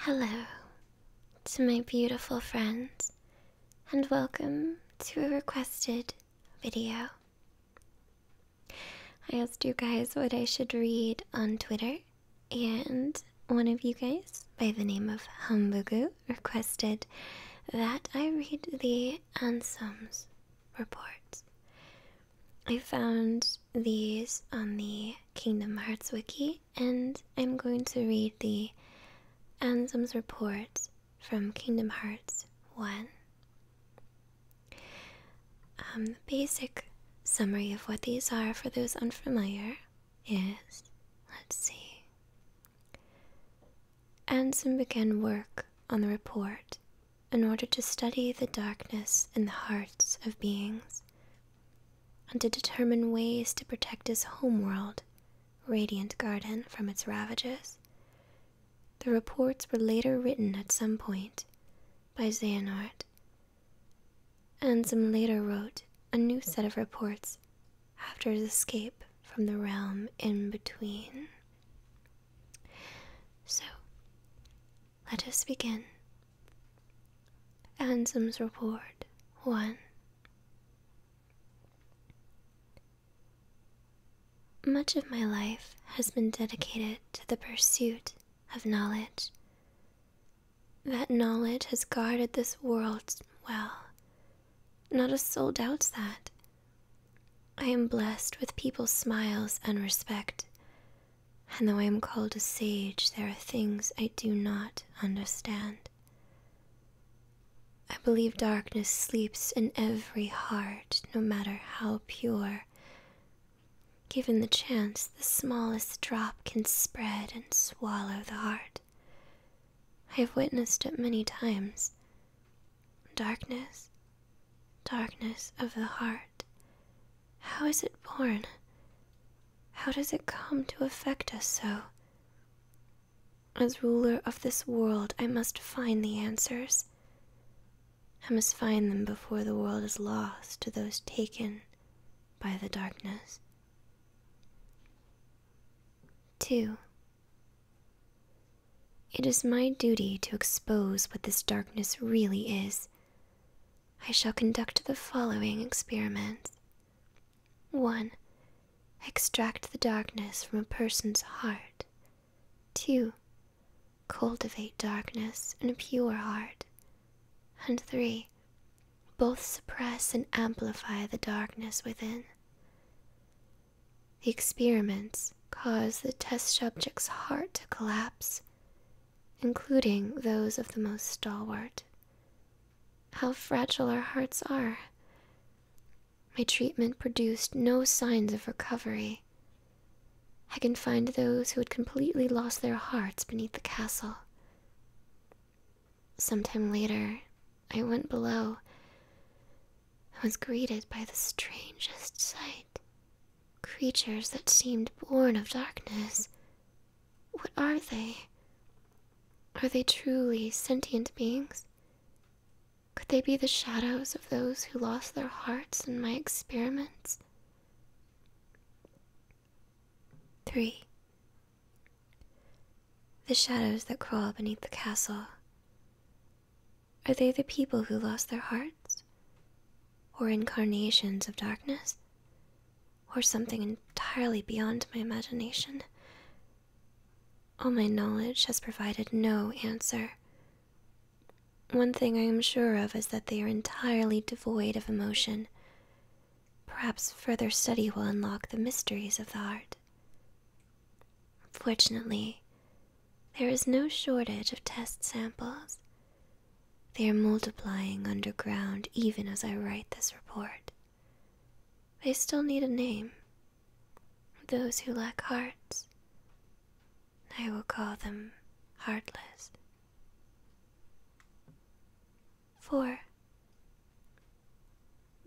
Hello to my beautiful friends, and welcome to a requested video. I asked you guys what I should read on Twitter, and one of you guys, by the name of Humbugu, requested that I read the Ansem's reports. I found these on the Kingdom Hearts wiki, and I'm going to read the Ansem's reports from Kingdom Hearts 1. The basic summary of what these are for those unfamiliar is, let's see. Ansem began work on the report in order to study the darkness in the hearts of beings and to determine ways to protect his homeworld, Radiant Garden, from its ravages. The reports were later written at some point by Xehanort. Ansem later wrote a new set of reports after his escape from the realm in between. So, let us begin. Ansem's report 1. Much of my life has been dedicated to the pursuit of knowledge. That knowledge has guarded this world well. Not a soul doubts that. I am blessed with people's smiles and respect, and though I am called a sage, there are things I do not understand. I believe darkness sleeps in every heart, no matter how pure. Given the chance, the smallest drop can spread and swallow the heart. I have witnessed it many times. Darkness, darkness of the heart. How is it born? How does it come to affect us so? As ruler of this world, I must find the answers. I must find them before the world is lost to those taken by the darkness. 2. It is my duty to expose what this darkness really is. I shall conduct the following experiments. 1. Extract the darkness from a person's heart. 2. Cultivate darkness in a pure heart. And 3. Both suppress and amplify the darkness within. The experiments cause the test subject's heart to collapse, including those of the most stalwart. How fragile our hearts are. My treatment produced no signs of recovery. I can find those who had completely lost their hearts beneath the castle. Sometime later, I went below and was greeted by the strangest sight. Creatures that seemed born of darkness. What are they? Are they truly sentient beings? Could they be the shadows of those who lost their hearts in my experiments? 3. The shadows that crawl beneath the castle. Are they the people who lost their hearts? Or incarnations of darkness? Or something entirely beyond my imagination? All my knowledge has provided no answer. One thing I am sure of is that they are entirely devoid of emotion. Perhaps further study will unlock the mysteries of the heart. Fortunately, there is no shortage of test samples. They are multiplying underground even as I write this report. They still need a name. Those who lack hearts. I will call them heartless. 4.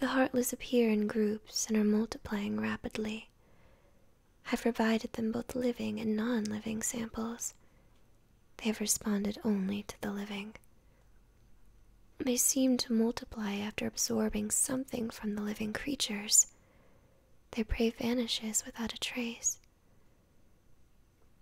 The heartless appear in groups and are multiplying rapidly. I've provided them both living and non-living samples. They have responded only to the living. They seem to multiply after absorbing something from the living creatures. Their prey vanishes without a trace.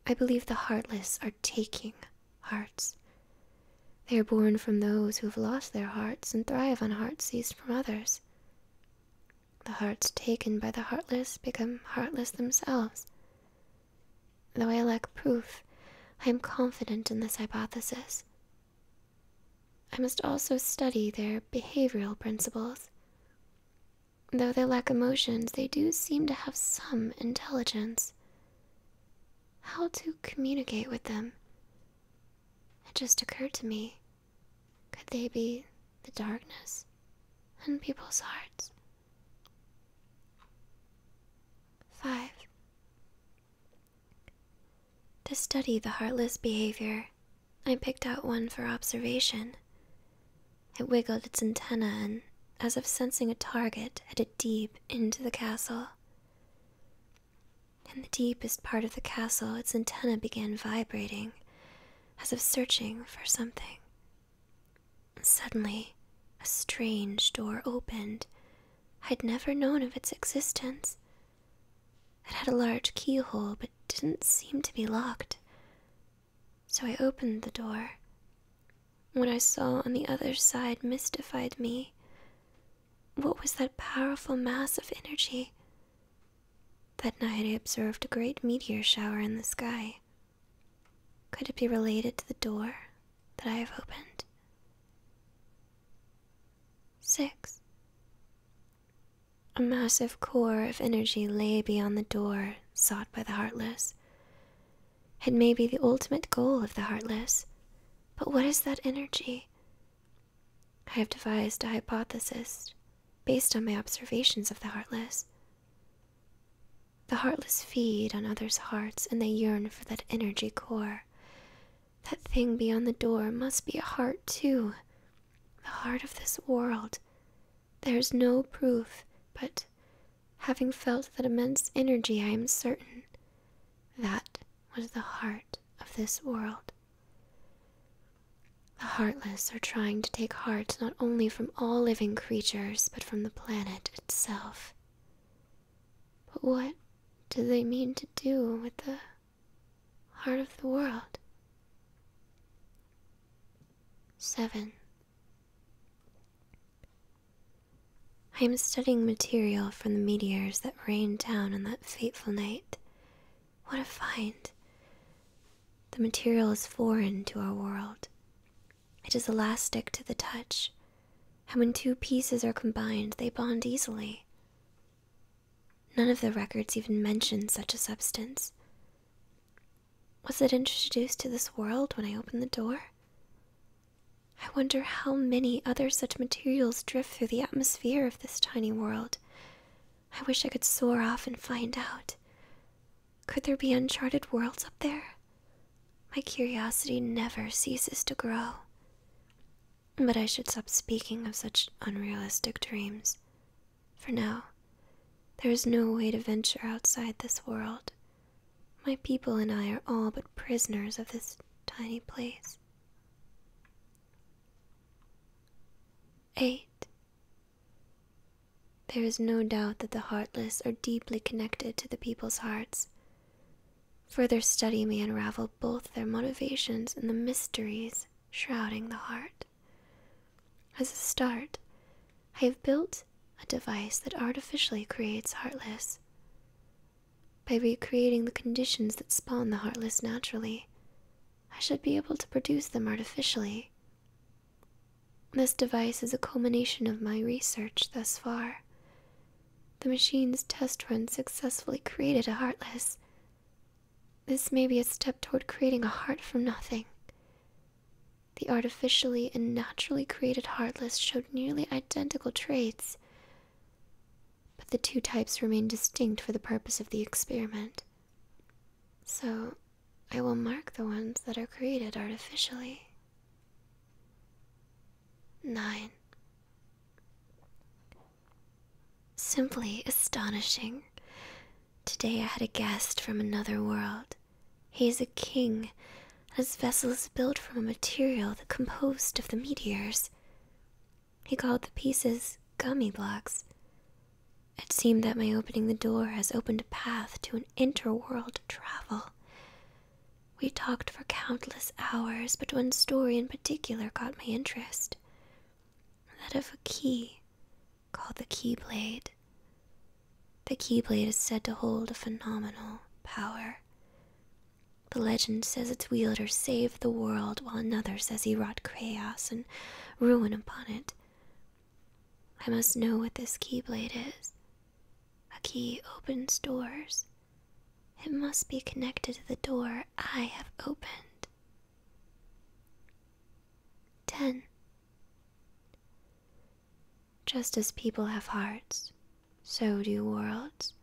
I believe the heartless are taking hearts, They are born from those who have lost their hearts and thrive on hearts seized from others. The hearts taken by the heartless become heartless themselves. Though I lack proof, I am confident in this hypothesis. I must also study their behavioral principles. Though they lack emotions, they do seem to have some intelligence. How to communicate with them? It just occurred to me. Could they be the darkness in people's hearts? 5. To study the heartless behavior, I picked out one for observation. It wiggled its antenna and, as if sensing a target, headed deep into the castle. In the deepest part of the castle, its antenna began vibrating, as if searching for something. Suddenly, a strange door opened. I'd never known of its existence. It had a large keyhole, but didn't seem to be locked. So I opened the door. What I saw on the other side mystified me. What was that powerful mass of energy? That night I observed a great meteor shower in the sky. Could it be related to the door that I have opened? 6. A massive core of energy lay beyond the door sought by the heartless. It may be the ultimate goal of the heartless, but what is that energy? I have devised a hypothesis based on my observations of the heartless. The heartless feed on others' hearts, and they yearn for that energy core. That thing beyond the door must be a heart too, the heart of this world. There is no proof, but having felt that immense energy, I am certain that was the heart of this world. The heartless are trying to take hearts not only from all living creatures, but from the planet itself. But what do they mean to do with the heart of the world? 7. I am studying material from the meteors that rained down on that fateful night. What a find! The material is foreign to our world. It is elastic to the touch, and when two pieces are combined, they bond easily. None of the records even mention such a substance. Was it introduced to this world when I opened the door? I wonder how many other such materials drift through the atmosphere of this tiny world. I wish I could soar off and find out. Could there be uncharted worlds up there? My curiosity never ceases to grow. But I should stop speaking of such unrealistic dreams. For now, there is no way to venture outside this world. My people and I are all but prisoners of this tiny place. 8. There is no doubt that the heartless are deeply connected to the people's hearts. Further study may unravel both their motivations and the mysteries shrouding the heart. As a start, I have built a device that artificially creates heartless. By recreating the conditions that spawn the heartless naturally, I should be able to produce them artificially. This device is a culmination of my research thus far. The machine's test run successfully created a heartless. This may be a step toward creating a heart from nothing. The artificially and naturally created heartless showed nearly identical traits, but the two types remain distinct for the purpose of the experiment. So, I will mark the ones that are created artificially. 9. Simply astonishing. Today I had a guest from another world. He is a king, and his vessel is built from a material that composed of the meteors. He called the pieces gummy blocks. It seemed that my opening the door has opened a path to an interworld travel. We talked for countless hours, but one story in particular caught my interest. That of a key called the Keyblade. The Keyblade is said to hold a phenomenal power. The legend says its wielder saved the world, while another says he wrought chaos and ruin upon it. I must know what this Keyblade is. A key opens doors. It must be connected to the door I have opened. 10. Just as people have hearts, so do worlds.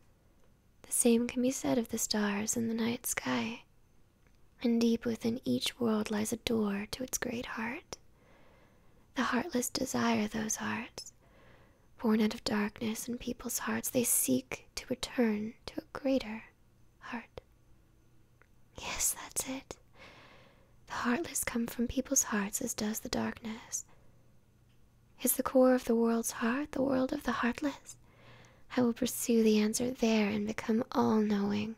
The same can be said of the stars in the night sky. And deep within each world lies a door to its great heart. The heartless desire those hearts. Born out of darkness in people's hearts, they seek to return to a greater heart. Yes, that's it. The heartless come from people's hearts as does the darkness. Is the core of the world's heart the world of the heartless? I will pursue the answer there and become all-knowing.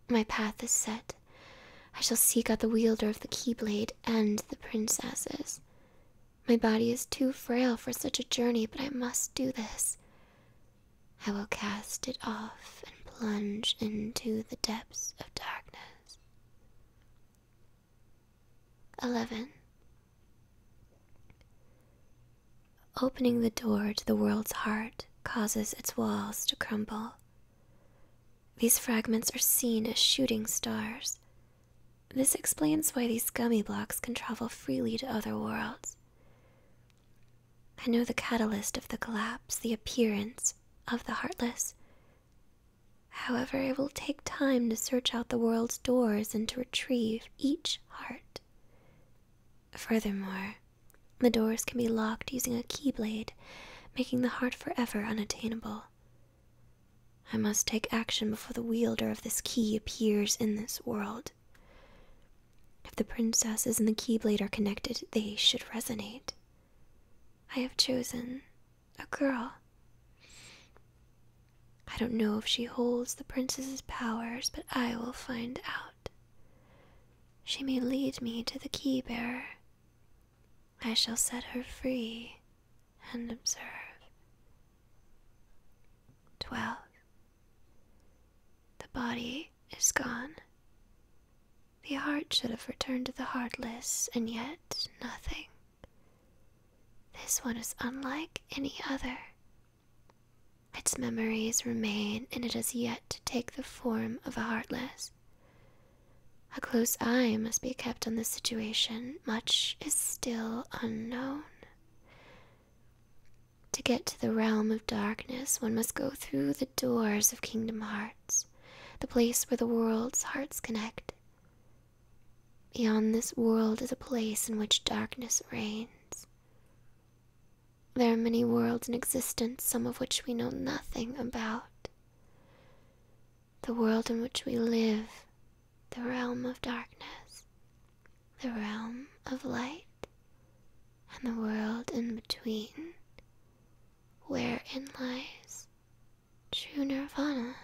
My path is set. I shall seek out the wielder of the Keyblade and the princesses. My body is too frail for such a journey, but I must do this. I will cast it off and plunge into the depths of darkness. 11. Opening the door to the world's heart causes its walls to crumble. These fragments are seen as shooting stars. This explains why these gummy blocks can travel freely to other worlds. I know the catalyst of the collapse, the appearance of the heartless. However, it will take time to search out the world's doors and to retrieve each heart. Furthermore, the doors can be locked using a Keyblade, making the heart forever unattainable. I must take action before the wielder of this key appears in this world. If the princesses and the Keyblade are connected, they should resonate. I have chosen a girl. I don't know if she holds the princess's powers, but I will find out. She may lead me to the key bearer. I shall set her free and observe. 12. The body is gone. The heart should have returned to the heartless, and yet nothing. This one is unlike any other. Its memories remain, and it has yet to take the form of a heartless. A close eye must be kept on this situation. Much is still unknown. To get to the realm of darkness, one must go through the doors of Kingdom Hearts, the place where the world's hearts connect. Beyond this world is a place in which darkness reigns. There are many worlds in existence, some of which we know nothing about. The world in which we live, the realm of darkness, the realm of light, and the world in between, wherein lies true nirvana.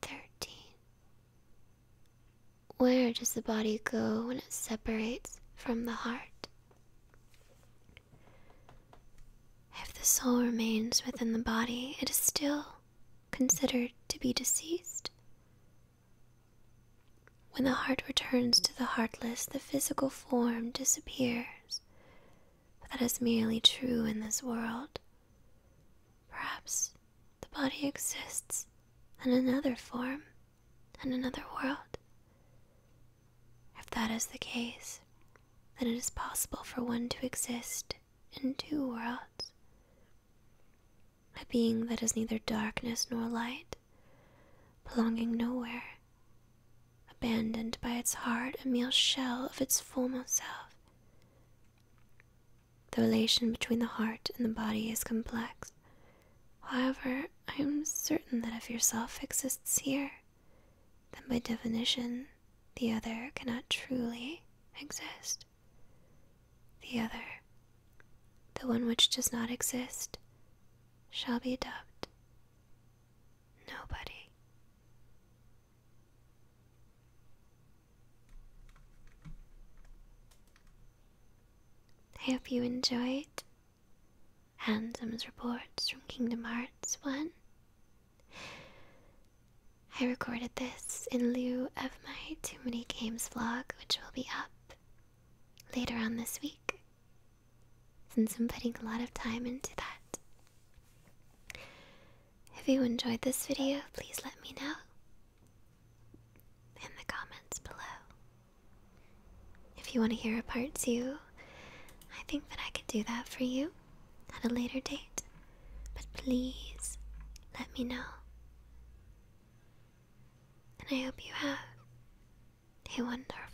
13. Where does the body go when it separates from the heart? If the soul remains within the body, it is still considered to be deceased. When the heart returns to the heartless, the physical form disappears. But that is merely true in this world. Perhaps the body exists in another form, in another world. If that is the case, then it is possible for one to exist in two worlds. A being that is neither darkness nor light, belonging nowhere, abandoned by its heart, a mere shell of its former self. The relation between the heart and the body is complex. However, I am certain that if yourself exists here, then by definition, the other cannot truly exist. The other, the one which does not exist, shall be dubbed nobody. I hope you enjoyed Ansem's reports from Kingdom Hearts 1. I recorded this in lieu of my Too Many Games vlog, which will be up later on this week, since I'm putting a lot of time into that. If you enjoyed this video, please let me know in the comments below. If you want to hear a part 2, I think that I could do that for you at a later date, but please let me know. And I hope you have a wonderful